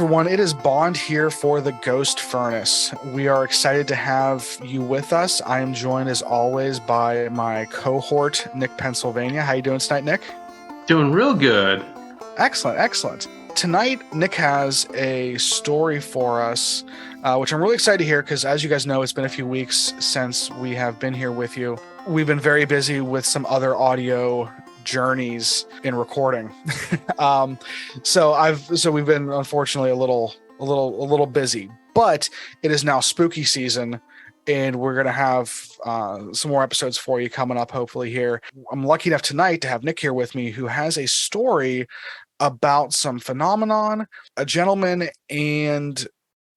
everyone, it is Bond here for the Ghost Furnace. We are excited to have you with us. I am joined as always by my cohort, Nick Pennsylvania. How you doing tonight, Nick? Doing real good. Excellent. Tonight, Nick has a story for us, which I'm really excited to hear because, as you guys know, it's been a few weeks since we have been here with you. We've been very busy with some other audio journeys in recording. So we've been unfortunately a little busy, but it is now spooky season and we're going to have some more episodes for you coming up hopefully here. I'm lucky enough tonight to have Nick here with me who has a story about some phenomenon, a gentleman, and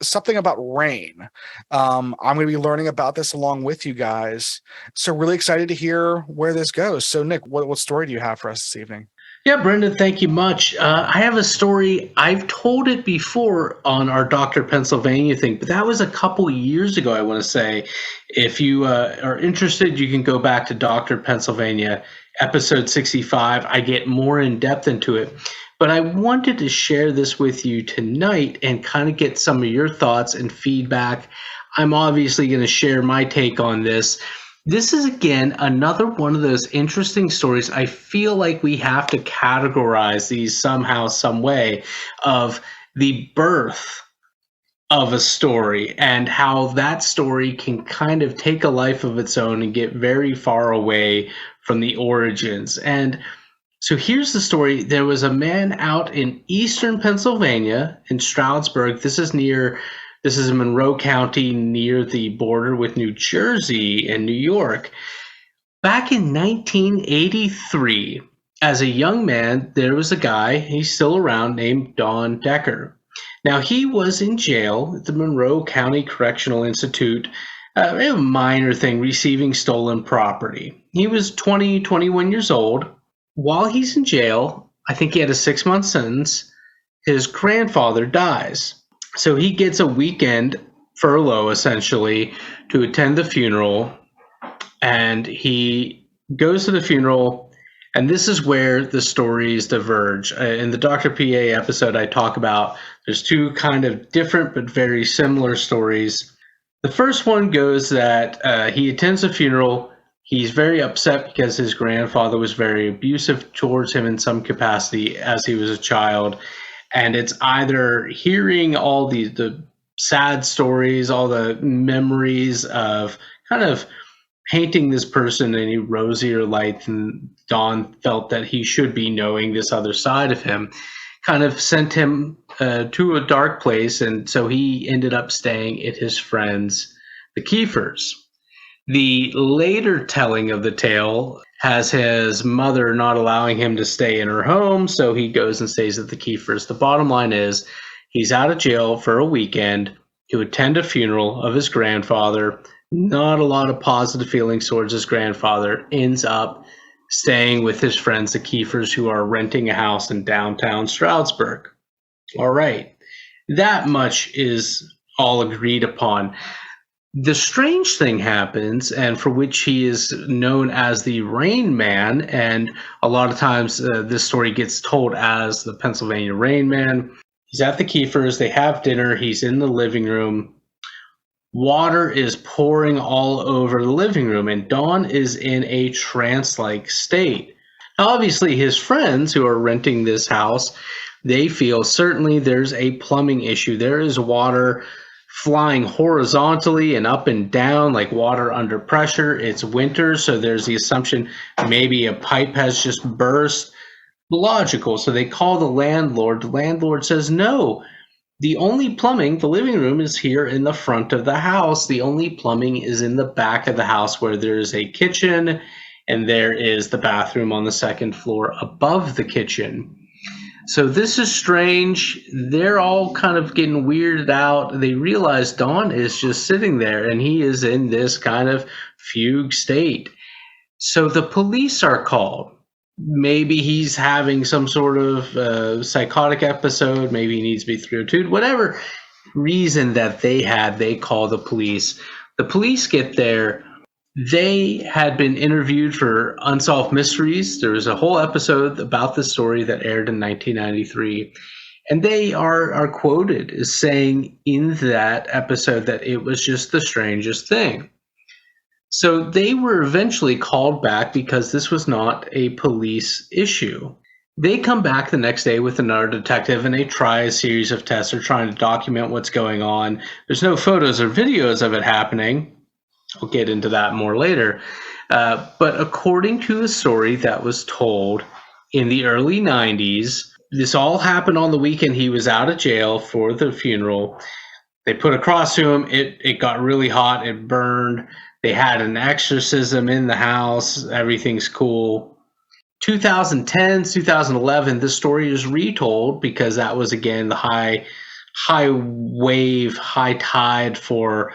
something about rain. I'm going to be learning about this along with you guys. So really excited to hear where this goes. So Nick, what story do you have for us this evening? Yeah, Brendan, thank you much. I have a story. I've told it before on our Dr. Pennsylvania thing, but that was a couple years ago, I want to say. If you are interested, you can go back to Dr. Pennsylvania, episode 65. I get more in depth into it. But I wanted to share this with you tonight and kind of get some of your thoughts and feedback. I'm obviously going to share my take on this. This is, again, another one of those interesting stories. I feel like we have to categorize these somehow, some way, of the birth of a story and how that story can kind of take a life of its own and get very far away from the origins. And so here's the story. There was a man out in eastern Pennsylvania in Stroudsburg. This is in Monroe County, near the border with New Jersey and New York. Back in 1983, as a young man, there was a guy, he's still around, named Don Decker. Now, he was in jail at the Monroe County Correctional Institute, a minor thing, receiving stolen property. He was 21 years old. While he's in jail, I think he had a 6-month sentence, his grandfather dies. So he gets a weekend furlough, essentially, to attend the funeral. And he goes to the funeral, and this is where the stories diverge. In the Dr. PA episode, I talk about there's two kind of different but very similar stories. The first one goes that he attends the funeral. He's very upset because his grandfather was very abusive towards him in some capacity as he was a child. And it's either hearing all the sad stories, all the memories of kind of painting this person in a rosier light than Don felt that he should be, knowing this other side of him, kind of sent him to a dark place. And so he ended up staying at his friends, the Kiefers. The later telling of the tale has his mother not allowing him to stay in her home, so he goes and stays at the Kiefers. The bottom line is he's out of jail for a weekend to attend a funeral of his grandfather. Not a lot of positive feelings towards his grandfather. Ends up staying with his friends, the Kiefers, who are renting a house in downtown Stroudsburg. All right, that much is all agreed upon. The strange thing happens, and for which he is known as the Rain Man, and a lot of times this story gets told as the Pennsylvania Rain Man. He's at the Kiefers, they have dinner, he's in the living room. Water is pouring all over the living room, and Don is in a trance-like state. Now, obviously, his friends who are renting this house, they feel certainly there's a plumbing issue. There is water flying horizontally and up and down like water under pressure. It's winter, so there's the assumption maybe a pipe has just burst. Logical. So they call the landlord. The landlord says, no, the only plumbing, the living room is here in the front of the house. The only plumbing is in the back of the house where there's a kitchen and there is the bathroom on the second floor above the kitchen. So this is strange. They're all kind of getting weirded out. They realize Don is just sitting there and he is in this kind of fugue state. So the police are called. Maybe he's having some sort of psychotic episode. Maybe he needs to be 302. Whatever reason that they had, they call the police. The police get there. They had been interviewed for Unsolved Mysteries. There was a whole episode about this story that aired in 1993. And they are quoted as saying in that episode that it was just the strangest thing. So they were eventually called back because this was not a police issue. They come back the next day with another detective and they try a series of tests. They're trying to document what's going on. There's no photos or videos of it happening. I'll get into that more later. But according to a story that was told in the early 90s, this all happened on the weekend he was out of jail for the funeral. They put a cross to him. It got really hot. It burned. They had an exorcism in the house. Everything's cool. 2010, 2011, this story is retold because that was, again, the high wave, high tide for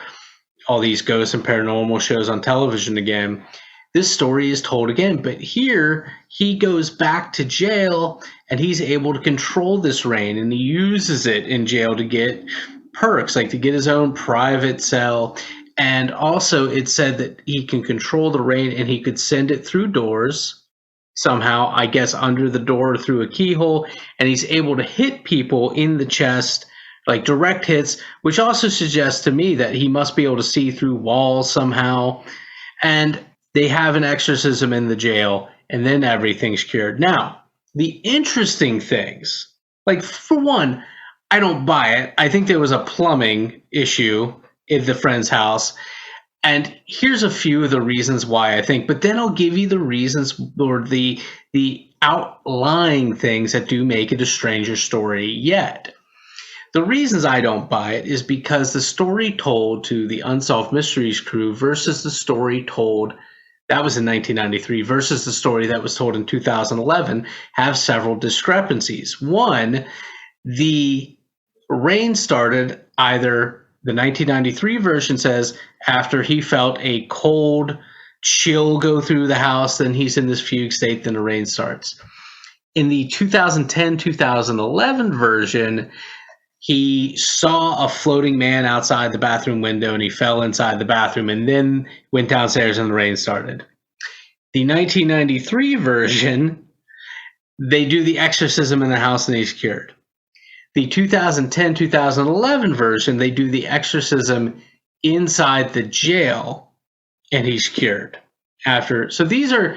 all these ghosts and paranormal shows on television again. This story is told again, but here he goes back to jail and he's able to control this rain, and he uses it in jail to get perks, like to get his own private cell. And also it said that he can control the rain and he could send it through doors somehow, I guess under the door through a keyhole, and he's able to hit people in the chest, like direct hits, which also suggests to me that he must be able to see through walls somehow. And they have an exorcism in the jail, and then everything's cured. Now, the interesting things, like, for one, I don't buy it. I think there was a plumbing issue in the friend's house. And here's a few of the reasons why I think, but then I'll give you the reasons or the outlying things that do make it a stranger story yet. The reasons I don't buy it is because the story told to the Unsolved Mysteries crew versus the story told, that was in 1993, versus the story that was told in 2011 have several discrepancies. One, the rain started either, the 1993 version says, after he felt a cold chill go through the house, then he's in this fugue state, then the rain starts. In the 2010-2011 version, he saw a floating man outside the bathroom window and he fell inside the bathroom and then went downstairs and the rain started. The 1993 version, they do the exorcism in the house and he's cured. The 2010-2011 version, they do the exorcism inside the jail and he's cured after. So these are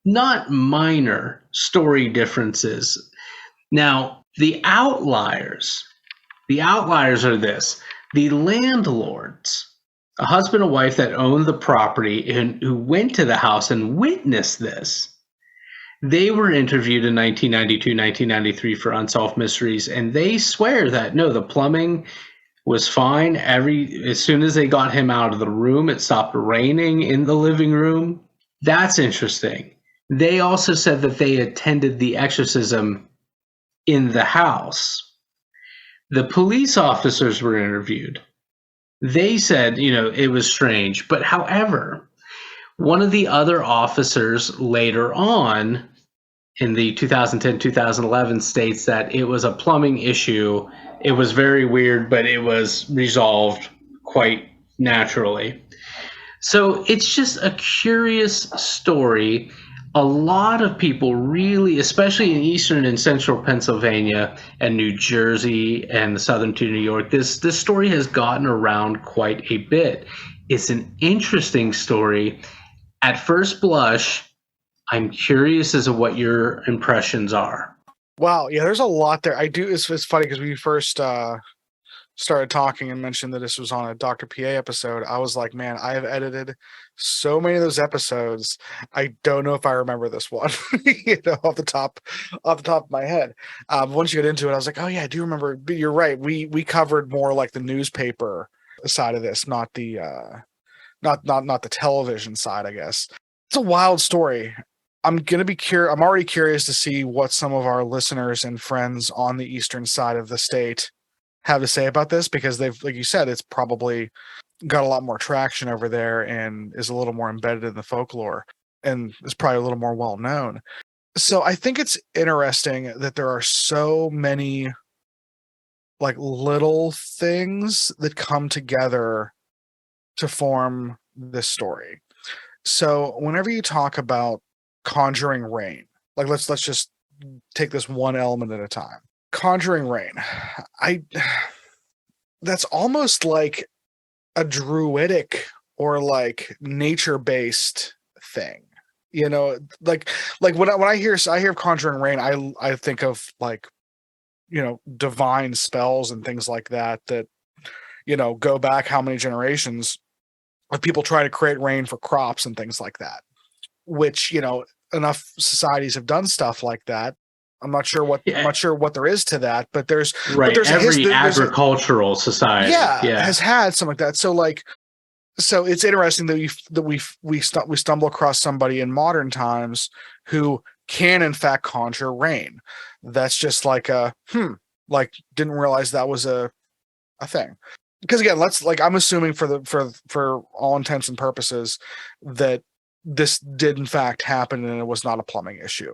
not minor story differences. Now, the outliers are this. The landlords, a husband and wife that owned the property and who went to the house and witnessed this, they were interviewed in 1992, 1993 for Unsolved Mysteries, and they swear that, no, the plumbing was fine. As soon as they got him out of the room, it stopped raining in the living room. That's interesting. They also said that they attended the exorcism in the house. The police officers were interviewed. They said, it was strange. But however, one of the other officers later on in the 2010-2011 states that it was a plumbing issue. It was very weird, but it was resolved quite naturally. So it's just a curious story. A lot of people really, especially in eastern and central Pennsylvania and New Jersey and the southern to New York, this story has gotten around quite a bit. It's an interesting story. At first blush, I'm curious as to what your impressions are. Wow, yeah, there's a lot there. It's funny because we first started talking and mentioned that this was on a Dr. PA episode. I was like, man, I have edited so many of those episodes. I don't know if I remember this one, off the top of my head. Once you get into it, I was like, oh yeah, I do remember. But you're right. We covered more like the newspaper side of this, not the not the television side, I guess. It's a wild story. I'm already curious to see what some of our listeners and friends on the eastern side of the state have to say about this, because they've, like you said, it's probably got a lot more traction over there and is a little more embedded in the folklore and is probably a little more well known. So I think it's interesting that there are so many like little things that come together to form this story. So whenever you talk about Conjuring Rain, like let's just take this one element at a time. Conjuring Rain. That's almost like a druidic or like nature-based thing. You know, like when I hear of Conjuring Rain, I think of like, you know, divine spells and things like that, you know, go back how many generations of people try to create rain for crops and things like that, which, you know, enough societies have done stuff like that. I'm not sure what there is to that, but there's every agricultural society has had something like that. So like, so it's interesting that we stumble across somebody in modern times who can in fact conjure rain. That's just like like didn't realize that was a thing. Because again, I'm assuming for all intents and purposes that this did in fact happen and it was not a plumbing issue.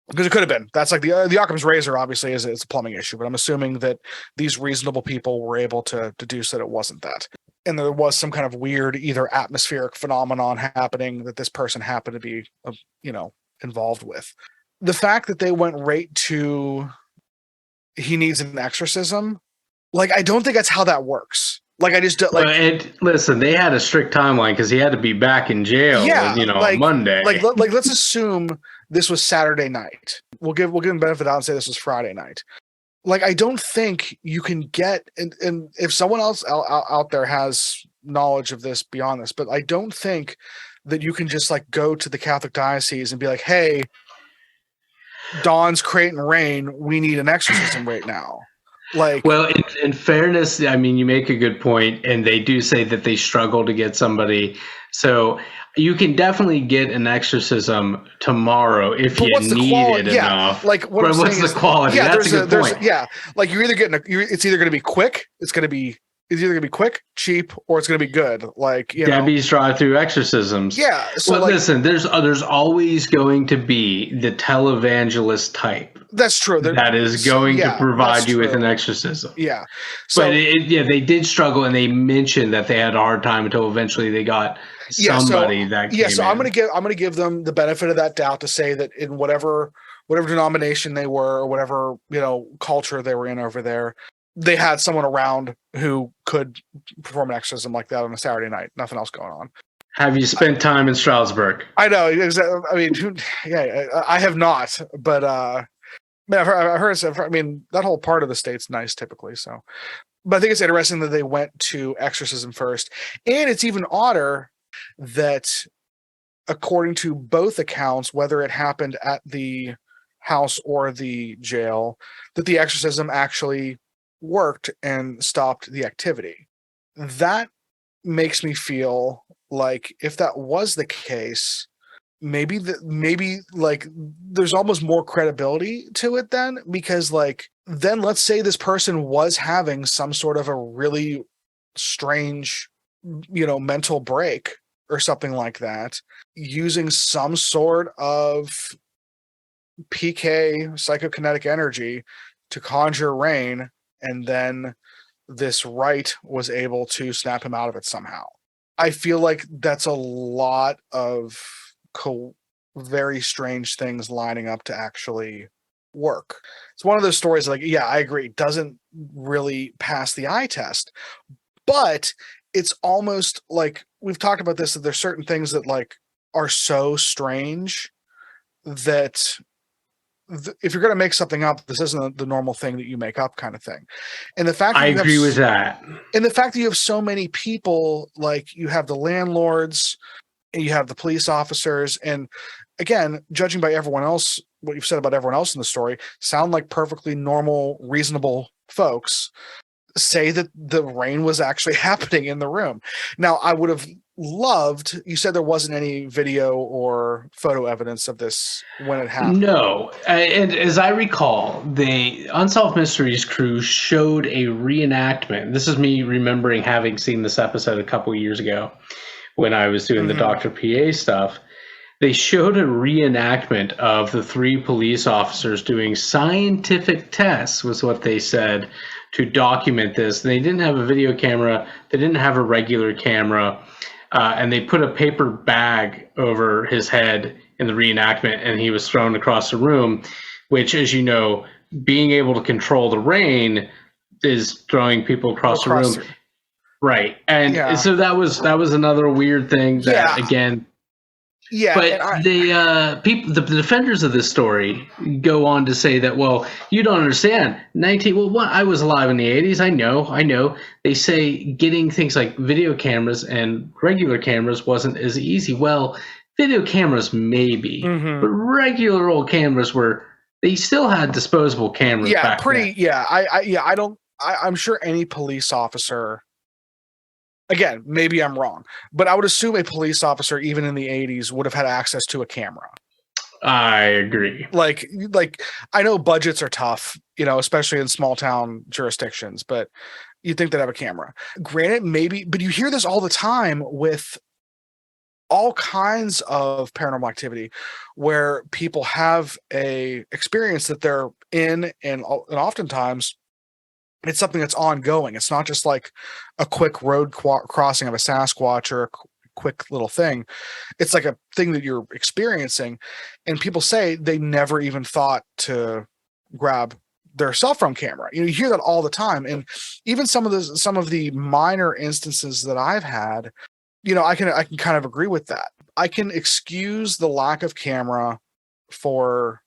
Because it could have been. That's like the Occam's razor obviously is a plumbing issue, but I'm assuming that these reasonable people were able to deduce that it wasn't that. And there was some kind of weird either atmospheric phenomenon happening that this person happened to be, you know, involved with. The fact that they went right to he needs an exorcism, like I don't think that's how that works. Like I just don't like. And listen, they had a strict timeline because he had to be back in jail. You know, on Monday. Like let's assume this was Saturday night. We'll give him benefit out and say this was Friday night. Like I don't think you can get and if someone else out there has knowledge of this beyond this, but I don't think that you can just like go to the Catholic diocese and be like, hey, Dawn's creating rain, we need an exorcism right now. Like, well, in fairness, I mean, you make a good point, and they do say that they struggle to get somebody. So you can definitely get an exorcism tomorrow if you need it enough. Like, what's the quality? Yeah, that's a good point. Like you're either getting it's either going to be quick. It's either going to be quick, cheap, or it's going to be good. Like, you know, Debbie's drive-through exorcisms. Yeah. So well, listen, there's always going to be the televangelist type. That's true. That is going to provide you with an exorcism. Yeah. So, but they did struggle, and they mentioned that they had a hard time until eventually they got somebody that came so in. I'm gonna give them the benefit of that doubt to say that in whatever denomination they were or whatever, you know, culture they were in over there, they had someone around who could perform an exorcism like that on a Saturday night. Nothing else going on. Have you spent time in Strasbourg? I know. I mean, I have not, but man, I've heard. I mean, that whole part of the state's nice typically. So, but I think it's interesting that they went to exorcism first, and it's even odder that, according to both accounts, whether it happened at the house or the jail, that the exorcism actually worked and stopped the activity. That makes me feel like if that was the case, maybe like there's almost more credibility to it then, because like then let's say this person was having some sort of a really strange, you know, mental break or something like that, using some sort of PK psychokinetic energy to conjure rain, and then this rite was able to snap him out of it somehow. I feel like that's a lot of very strange things lining up to actually work. It's one of those stories like, yeah, I agree, doesn't really pass the eye test, but it's almost like we've talked about this, that there's certain things that like are so strange that if you're going to make something up, this isn't the normal thing that you make up kind of thing. And the fact that I agree with that. And the fact that you have so many people, like you have the landlords and you have the police officers, and again, judging by everyone else, what you've said about everyone else in the story, sound like perfectly normal, reasonable folks, say that the rain was actually happening in the room. Now, I would have loved, you said there wasn't any video or photo evidence of this when it happened. No. And as I recall, the Unsolved Mysteries crew showed a reenactment. This is me remembering having seen this episode a couple years ago when I was doing the Dr. PA stuff. They showed a reenactment of the 3 police officers doing scientific tests, was what they said, to document this. They didn't have a video camera. They didn't have a regular camera. And they put a paper bag over his head in the reenactment, and he was thrown across the room, which, as you know, being able to control the rain is throwing people across the room. Right. And so that was another weird thing that, again, but the defenders of this story go on to say that, well, you don't understand. I was alive in the 80s. I know. They say getting things like video cameras and regular cameras wasn't as easy. Well, video cameras maybe, but regular old cameras they still had disposable cameras back then. I'm sure any police officer, again, maybe I'm wrong, but I would assume a police officer, even in the 80s, would have had access to a camera. I agree. Like I know budgets are tough, especially in small town jurisdictions, but you'd think they'd have a camera. Granted, maybe, but you hear this all the time with all kinds of paranormal activity where people have a experience that they're in, and oftentimes it's something that's ongoing. It's not just like a quick road crossing of a Sasquatch or a quick little thing. It's like a thing that you're experiencing, and people say they never even thought to grab their cell phone camera. You hear that all the time, and even some of the minor instances that I've had, I can kind of agree with that. I can excuse the lack of camera for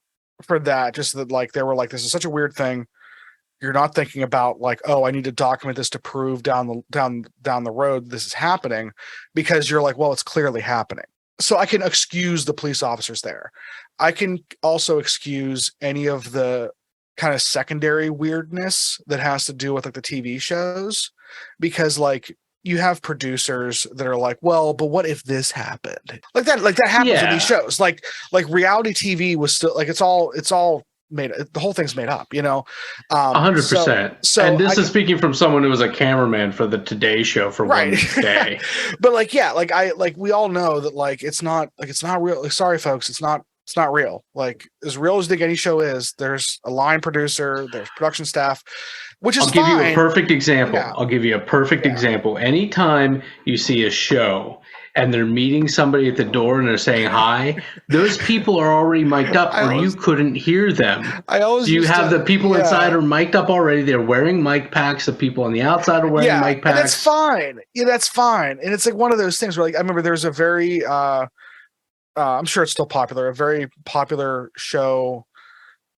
that, just that, like, they were like, this is such a weird thing. You're not thinking about, like, oh, I need to document this to prove down the road this is happening, because you're like, well, it's clearly happening. So I can excuse the police officers there. I can also excuse any of the kind of secondary weirdness that has to do with, like, the TV shows, because, like, you have producers that are like, well, but what if this happened? Like that happens in these shows. Like reality TV was still, like, it's all made, the whole thing's made up, 100%. So, and this is speaking from someone who was a cameraman for the Today Show for one day. But we all know that, like, it's not real. Like, sorry folks, it's not real. Like, as real as any show is, there's a line producer, there's production staff, which is fine. I'll give you a perfect example. I'll give you a perfect example. Anytime you see a show and they're meeting somebody at the door and they're saying hi, those people are already mic'd up, or you couldn't hear them. You have the people inside are mic'd up already. They're wearing mic packs. The people on the outside are wearing mic packs. And that's fine. Yeah, that's fine. And it's like one of those things where, like, I remember there's a very I'm sure it's still popular, a very popular show.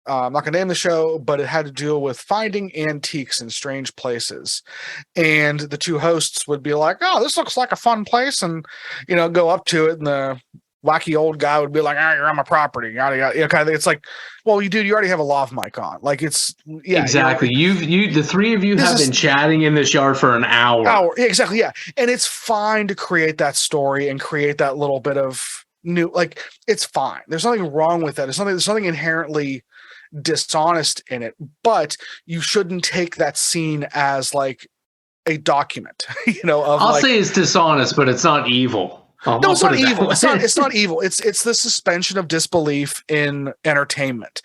I'm not going to name the show, but it had to deal with finding antiques in strange places. And the two hosts would be like, oh, this looks like a fun place. And, go up to it. And the wacky old guy would be like, you're on my property. Yada, yada, kind of thing. It's like, well, you already have a lav mic on. Like, it's, exactly. The three of you have been chatting in this yard for an hour. Exactly. Yeah. And it's fine to create that story and create that little bit of new, like, it's fine. There's nothing wrong with that. There's something inherently dishonest in it, but you shouldn't take that scene as, like, a document, I'll say it's dishonest, but it's not evil. No, it's not evil. It's not evil. It's the suspension of disbelief in entertainment,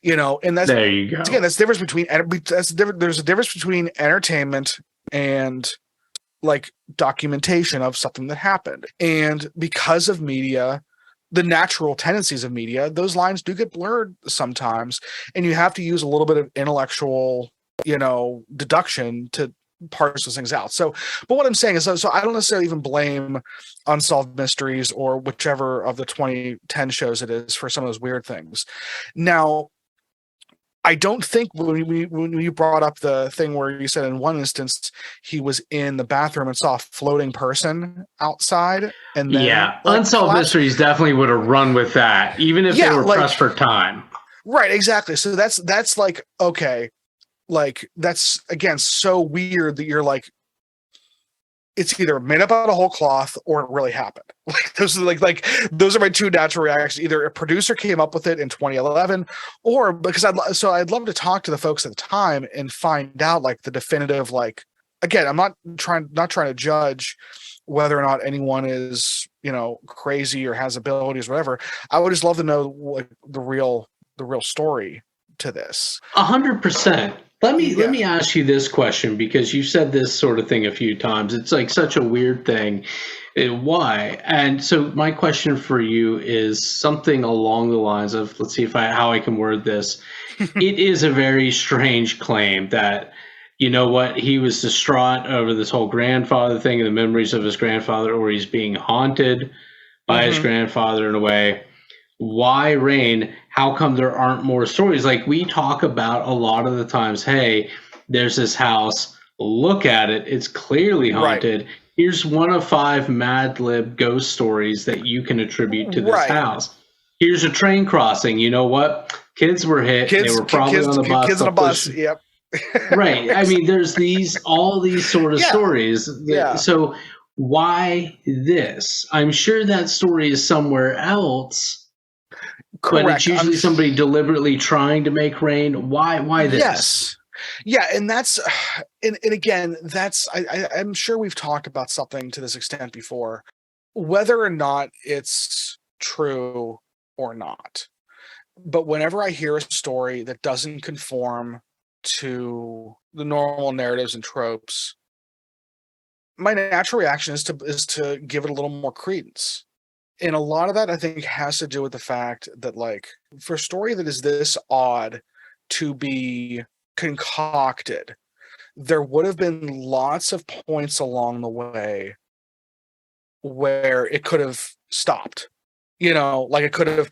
and that's, there you go. Again, there's a difference between entertainment and, like, documentation of something that happened. And because of media, the natural tendencies of media, those lines do get blurred sometimes, and you have to use a little bit of intellectual, deduction to parse those things out. So, but what I'm saying is, so I don't necessarily even blame Unsolved Mysteries or whichever of the 2010 shows it is for some of those weird things. Now, I don't think when you brought up the thing where you said in one instance he was in the bathroom and saw a floating person outside, and then, Unsolved Mysteries definitely would have run with that, even if they were pressed for time. Right, exactly. So that's like, okay, like, that's, again, so weird that you're like, it's either made up out of whole cloth or it really happened. Like, those are those are my two natural reactions. Either a producer came up with it in 2011, or because I'd love to talk to the folks at the time and find out, like, the definitive, like, again, I'm not trying to judge whether or not anyone is, crazy or has abilities or whatever. I would just love to know, like, the real story to this. 100%. Let me ask you this question, because you said this sort of thing a few times. It's like such a weird thing. Why? And so my question for you is something along the lines of, let's see how I can word this. It is a very strange claim that, you know what, he was distraught over this whole grandfather thing and the memories of his grandfather, or he's being haunted by his grandfather in a way. Why Rain? How come there aren't more stories? Like we talk about a lot of the times, hey, there's this house, look at it, it's clearly haunted. Right. Here's one of 5 Mad Lib ghost stories that you can attribute to this house. Here's a train crossing. You know what? Kids were hit. They were probably on the bus. Kids on a bus. Yep. Right. I mean, there's all these sort of stories. So why this? I'm sure that story is somewhere else. Correct. But it's usually somebody deliberately trying to make rain. Why this? Yes. Yeah, and that's, and again, that's, I'm sure we've talked about something to this extent before, whether or not it's true or not. But whenever I hear a story that doesn't conform to the normal narratives and tropes, my natural reaction is to give it a little more credence. And a lot of that, I think, has to do with the fact that, like, for a story that is this odd to be concocted, there would have been lots of points along the way where it could have stopped. You know, like there could have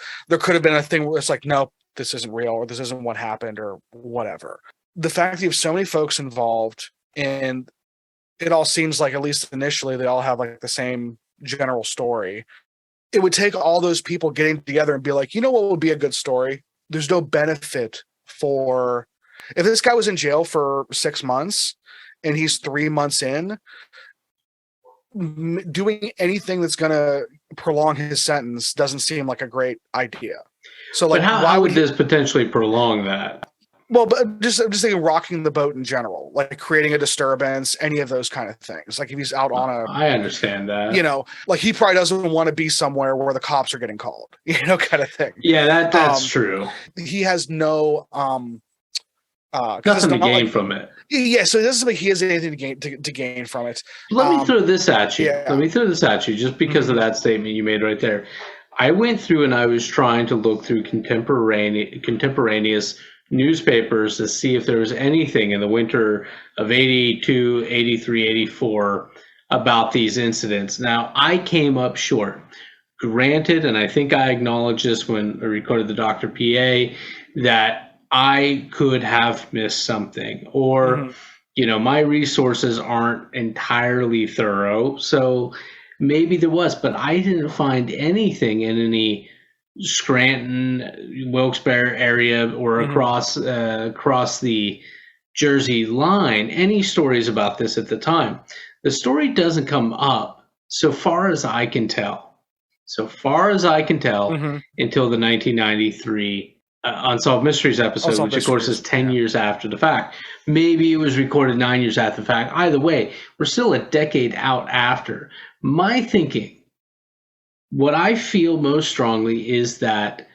been a thing where it's like, nope, this isn't real, or this isn't what happened, or whatever. The fact that you have so many folks involved, and it all seems like, at least initially, they all have like the same general story. It would take all those people getting together and be like, you know what would be a good story? There's no benefit for, if this guy was in jail for 6 months and he's 3 months in, doing anything that's going to prolong his sentence doesn't seem like a great idea. So, like, but how would this potentially prolong that? Well, but I'm just thinking rocking the boat in general, like creating a disturbance, any of those kind of things. Like if he's out on a, I understand that. You know, like he probably doesn't want to be somewhere where the cops are getting called, you know, kind of thing. Yeah, that's true. He has no nothing to gain from it. Yeah, so it doesn't seem like he has anything to gain from it. Let me throw this at you. Yeah. Let me throw this at you just because of that statement you made right there. I went through and I was trying to look through contemporaneous newspapers to see if there was anything in the winter of 82, 83, 84 about these incidents. Now, I came up short. Granted, and I think I acknowledged this when I recorded the Dr. PA, that I could have missed something, or, you know, my resources aren't entirely thorough. So maybe there was, but I didn't find anything in any Scranton, Wilkes-Barre area or across the Jersey line, any stories about this at the time. The story doesn't come up, so far as I can tell, until the 1993 Unsolved Mysteries episode, which of course is 10 years after the fact. Maybe it was recorded 9 years after the fact. Either way, we're still a decade out after. My thinking, what I feel most strongly is that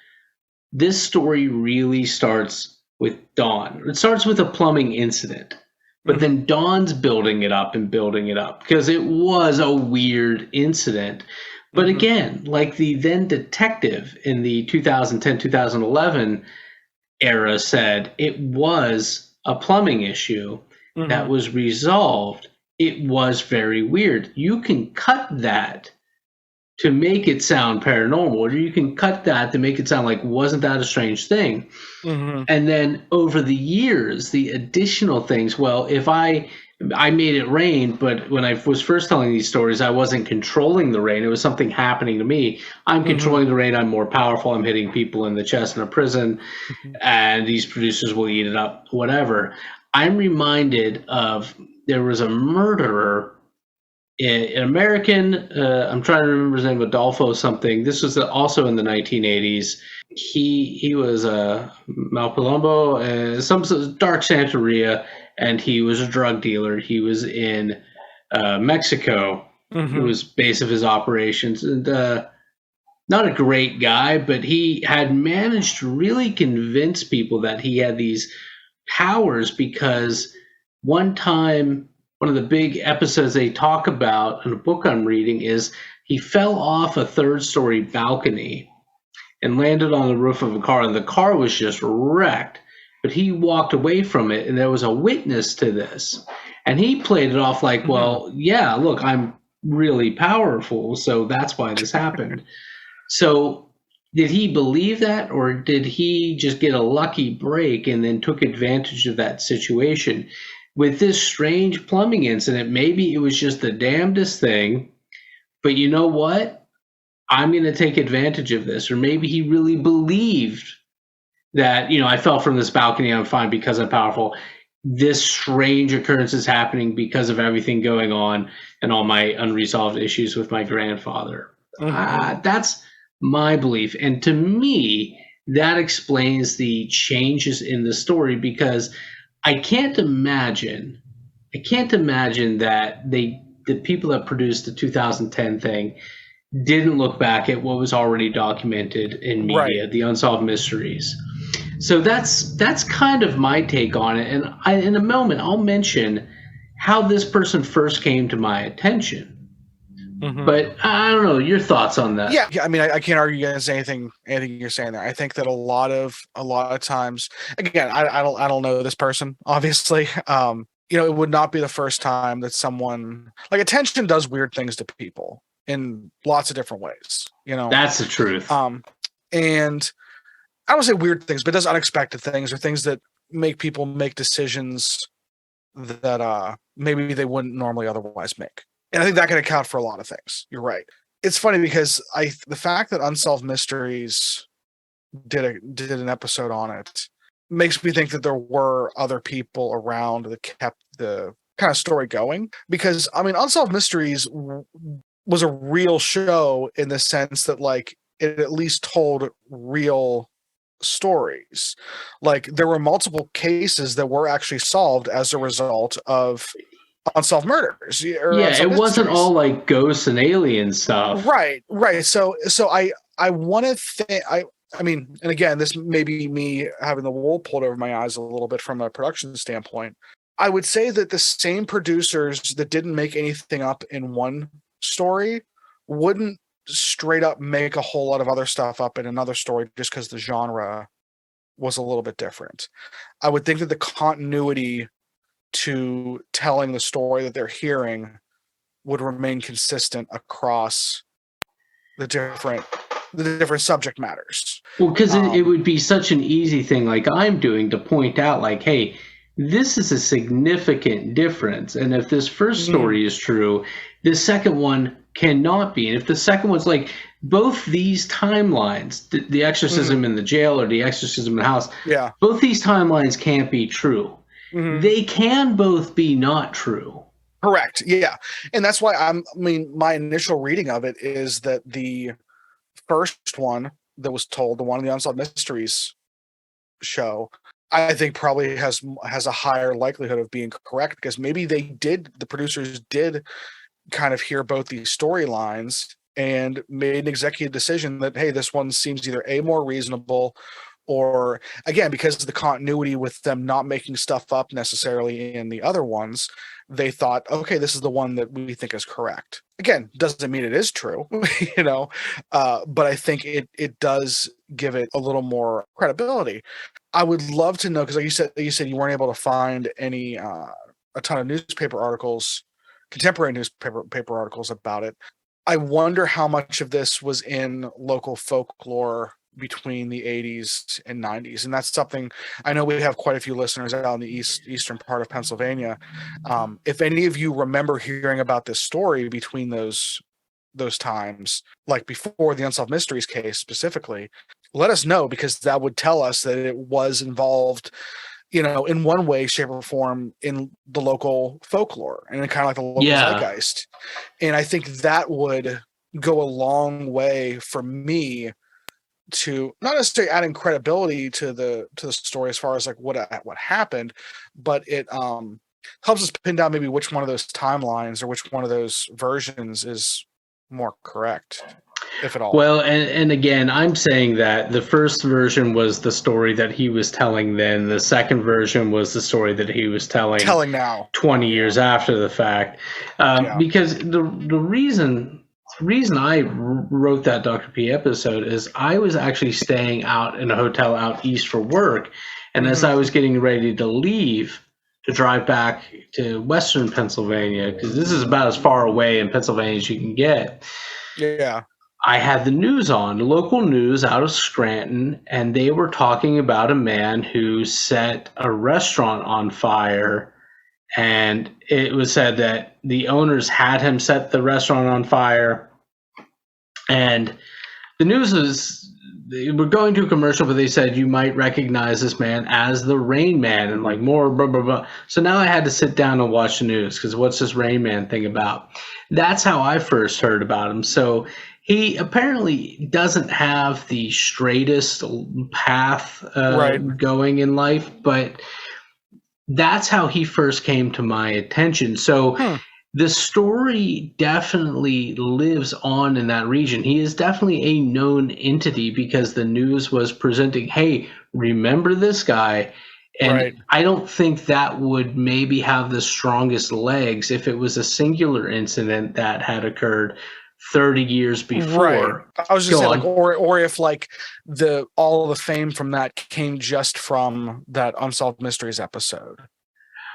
this story really starts with Dawn. It starts with a plumbing incident, but then Dawn's building it up because it was a weird incident. But again, like the then detective in the 2010-2011 era said, it was a plumbing issue that was resolved. It was very weird. You can cut that to make it sound paranormal, or you can cut that to make it sound like, wasn't that a strange thing? And then over the years, the additional things, well, if I made it rain, but when I was first telling these stories, I wasn't controlling the rain. It was something happening to me. I'm controlling the rain. I'm more powerful. I'm hitting people in the chest in a prison, and these producers will eat it up, whatever. I'm reminded of, there was a murderer, an American, I'm trying to remember his name, Adolfo something. This was also in the 1980s. He was a Malpalumbo, some dark Santeria, and he was a drug dealer. He was in Mexico. It was base of his operations. And not a great guy, but he had managed to really convince people that he had these powers, because one time one of the big episodes they talk about in a book I'm reading is he fell off a third-story balcony and landed on the roof of a car, and the car was just wrecked. But he walked away from it, and there was a witness to this. And he played it off like, well, yeah, look, I'm really powerful, so that's why this happened. So did he believe that, or did he just get a lucky break and then took advantage of that situation? With this strange plumbing incident, maybe it was just the damnedest thing, but you know what? I'm going to take advantage of this. Or maybe he really believed that, I fell from this balcony, I'm fine because I'm powerful. This strange occurrence is happening because of everything going on and all my unresolved issues with my grandfather. That's my belief. And to me, that explains the changes in the story, because I can't imagine that the people that produced the 2010 thing didn't look back at what was already documented in media, Right. the Unsolved Mysteries. So that's kind of my take on it. And in a moment, I'll mention how this person first came to my attention. But I don't know your thoughts on that. Yeah, I mean, I can't argue against anything you're saying there. I think that a lot of times, again, I don't know this person, obviously. It would not be the first time that someone, like, attention does weird things to people in lots of different ways. That's the truth. And I don't say weird things, but it does unexpected things, or things that make people make decisions that maybe they wouldn't normally otherwise make. And I think that can account for a lot of things. You're right. It's funny because the fact that Unsolved Mysteries did an episode on it makes me think that there were other people around that kept the kind of story going. Because, I mean, Unsolved Mysteries was a real show in the sense that, like, it at least told real stories. Like, there were multiple cases that were actually solved as a result of Unsolved Murders. It wasn't all like ghosts and alien stuff. Right. So I want to think. I mean, and again, this may be me having the wool pulled over my eyes a little bit from a production standpoint. I would say that the same producers that didn't make anything up in one story wouldn't straight up make a whole lot of other stuff up in another story just because the genre was a little bit different. I would think that the continuity to telling the story that they're hearing would remain consistent across the different subject matters. Well, because it would be such an easy thing, like I'm doing, to point out, like, hey, this is a significant difference. And if this first story is true, the second one cannot be. And if the second one's like, both these timelines, the exorcism in the jail or the exorcism in the house, both these timelines can't be true. They can both be not true. Correct. Yeah. And that's why my initial reading of it is that the first one that was told, the one in the Unsolved Mysteries show, I think probably has a higher likelihood of being correct, because maybe the producers did kind of hear both these storylines and made an executive decision that, hey, this one seems either more reasonable, or, again, because of the continuity with them not making stuff up necessarily in the other ones, they thought, okay, this is the one that we think is correct. Again, doesn't mean it is true, but I think it does give it a little more credibility. I would love to know, because like you said you weren't able to find any a ton of newspaper articles, contemporary newspaper articles about it. I wonder how much of this was in local folklore between the 80s and 90s. And that's something, I know we have quite a few listeners out in the eastern part of Pennsylvania. If any of you remember hearing about this story between those times, like before the Unsolved Mysteries case specifically, let us know, because that would tell us that it was involved, in one way, shape, or form in the local folklore and kind of like the local zeitgeist. And I think that would go a long way for me to not necessarily adding credibility to the story as far as like what happened, but it helps us pin down maybe which one of those timelines or which one of those versions is more correct. if at all. Well, and again, I'm saying that the first version was the story that he was telling then. The second version was the story that he was telling now, 20 years after the fact. Because the reason I wrote that Dr. P episode is I was actually staying out in a hotel out east for work. And as I was getting ready to leave to drive back to Western Pennsylvania, because this is about as far away in Pennsylvania as you can get. Yeah. I had the news on, local news out of Scranton, and they were talking about a man who set a restaurant on fire. And it was said that the owners had him set the restaurant on fire. And the news was, they were going to a commercial, but they said you might recognize this man as the Rain Man, and like more blah, blah, blah. So now I had to sit down and watch the news, because what's this Rain Man thing about? That's how I first heard about him. So he apparently doesn't have the straightest path going in life, but that's how he first came to my attention. So the story definitely lives on in that region. He is definitely a known entity because the news was presenting, hey, remember this guy? And I don't think that would maybe have the strongest legs if it was a singular incident that had occurred 30 years before. I was just saying, like, or if like all the fame from that came just from that Unsolved Mysteries episode.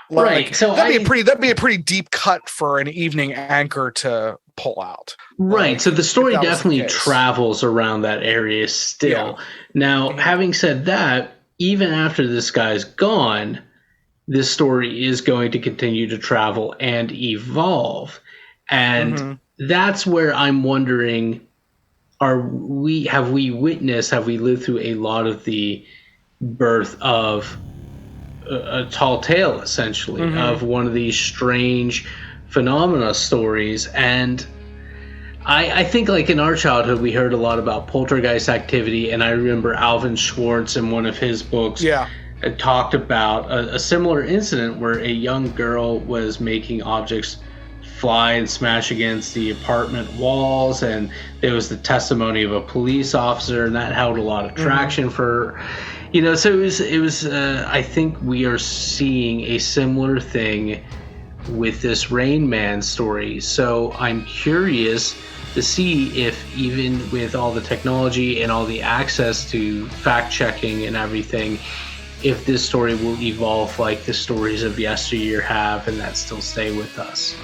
Like, so that'd be a pretty deep cut for an evening anchor to pull out. Right. So the story definitely travels around that area still. Yeah. Now, having said that, even after this guy's gone, this story is going to continue to travel and evolve. And that's where I'm wondering, have we lived through a lot of the birth of a tall tale, essentially, of one of these strange phenomena stories? And I think, like, in our childhood, we heard a lot about poltergeist activity, and I remember Alvin Schwartz in one of his books talked about a similar incident where a young girl was making objects fly and smash against the apartment walls, and there was the testimony of a police officer, and that held a lot of traction for her. You know, so it was I think we are seeing a similar thing with this Rain Man story. So I'm curious to see if, even with all the technology and all the access to fact checking and everything, if this story will evolve like the stories of yesteryear have, and that still stay with us.